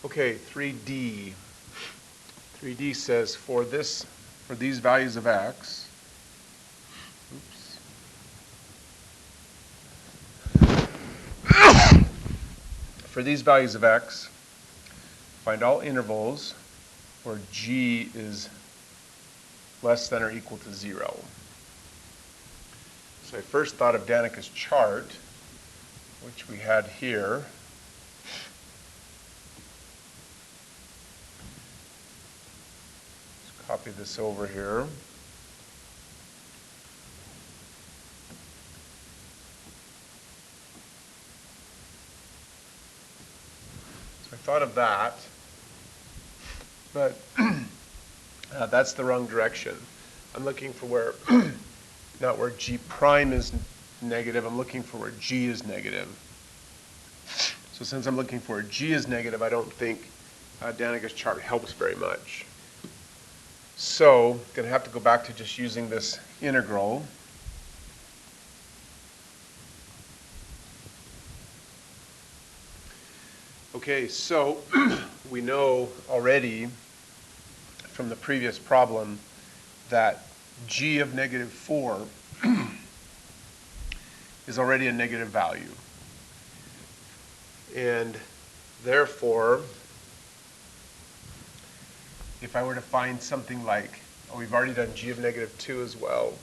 Okay, 3D. 3D says for these values of x, for these values of x, find all intervals where g is less than or equal to 0. So I first thought of Danica's chart, which we had here. Let's copy this over here. So I thought of that, but that's the wrong direction. I'm looking for where, not where g prime is negative, I'm looking for where g is negative. So since I'm looking for where g is negative, I don't think Danica's chart helps very much. So I'm going to have to go back to just using this integral. Okay, so we know already from the previous problem that g of negative 4 is already a negative value. And therefore, if I were to find something like, we've already done g of negative 2 as well.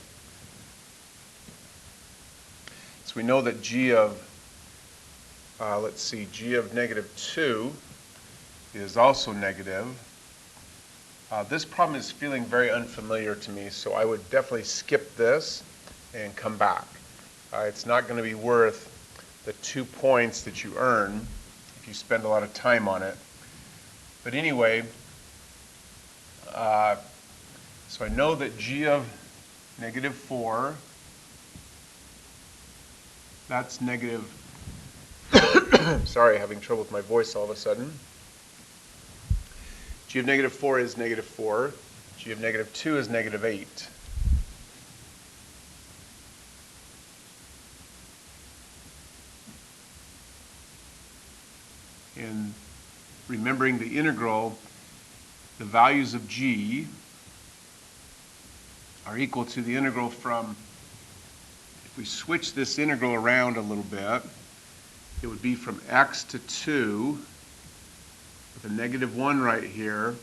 So we know that g of, g of negative 2 is also negative. This problem is feeling very unfamiliar to me, so I would definitely skip this and come back. It's not going to be worth the 2 points that you earn if you spend a lot of time on it. But anyway, so I know that g of negative 4, that's negative, sorry, having trouble with my voice all of a sudden. G of negative 4 is negative 4. G of negative 2 is negative 8. And remembering the integral, the values of g are equal to the integral from, if we switch this integral around a little bit, it would be from x to 2 with a negative 1 right here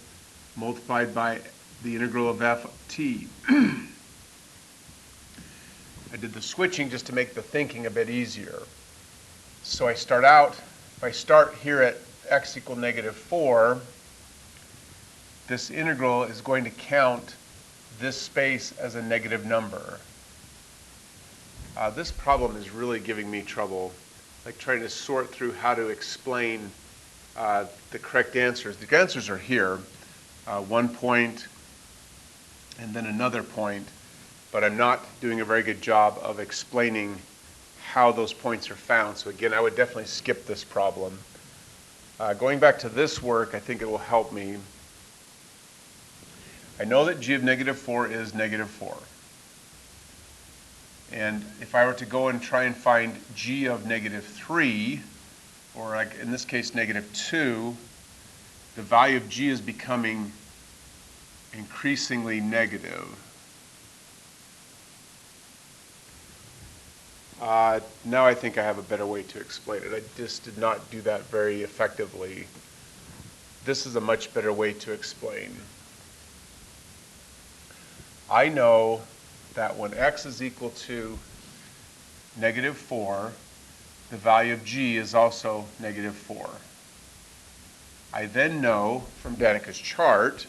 multiplied by the integral of f of t. I did the switching just to make the thinking a bit easier. So I start out, if I start here at x equal negative 4, this integral is going to count this space as a negative number. This problem is really giving me trouble, like trying to sort through how to explain the correct answers. The answers are here, 1 point and then another point, but I'm not doing a very good job of explaining how those points are found. So again, I would definitely skip this problem. Going back to this work, I think it will help me. I know that g of negative 4 is negative 4. And if I were to go and try and find g of negative 3, or like in this case negative 2, the value of g is becoming increasingly negative. Now I think I have a better way to explain it. I just did not do that very effectively. This is a much better way to explain. I know that when x is equal to negative 4, the value of g is also negative 4. I then know from Danica's chart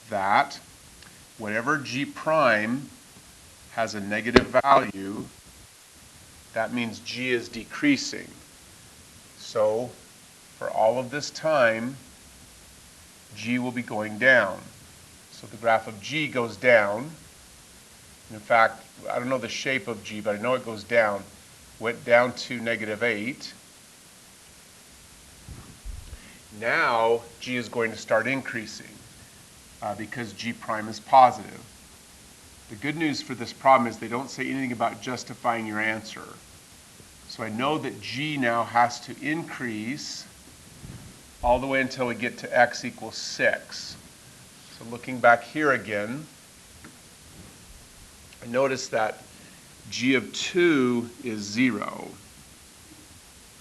that whenever g prime has a negative value, that means g is decreasing. So for all of this time, g will be going down. So the graph of g goes down. In fact, I don't know the shape of g, but I know it goes down. Went down to negative 8. Now g is going to start increasing because g prime is positive. The good news for this problem is they don't say anything about justifying your answer. So I know that g now has to increase all the way until we get to x equals 6. So looking back here again, I notice that g of 2 is 0.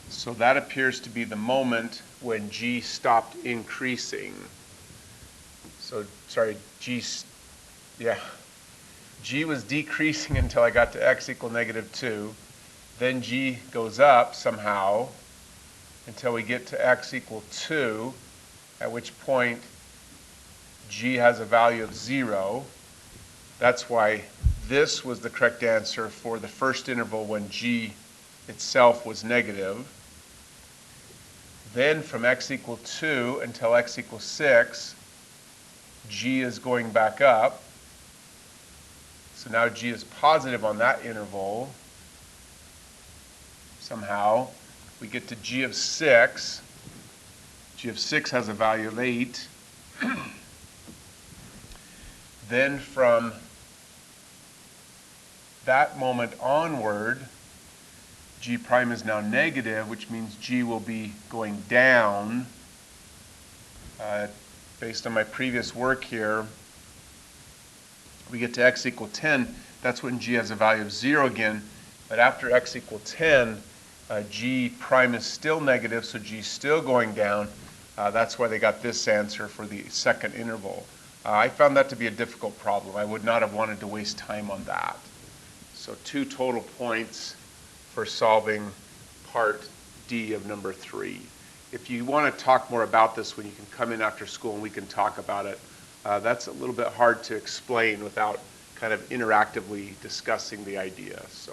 So that appears to be the moment when g stopped increasing. So, sorry, g was decreasing until I got to x equal -2. Then g goes up somehow until we get to x equal 2, at which point g has a value of 0. That's why this was the correct answer for the first interval when g itself was negative. Then from x equal 2 until x equals 6, g is going back up. So now g is positive on that interval. Somehow, we get to g of 6. G of 6 has a value of 8. Then from that moment onward, g prime is now negative, which means g will be going down. Based on my previous work here, we get to x equal 10. That's when g has a value of 0 again. But after x equal 10, g prime is still negative, so g is still going down. That's why they got this answer for the second interval. I found that to be a difficult problem. I would not have wanted to waste time on that. So 2 total points for solving part D of number 3. If you want to talk more about this, when you can come in after school and we can talk about it. That's a little bit hard to explain without kind of interactively discussing the idea. So.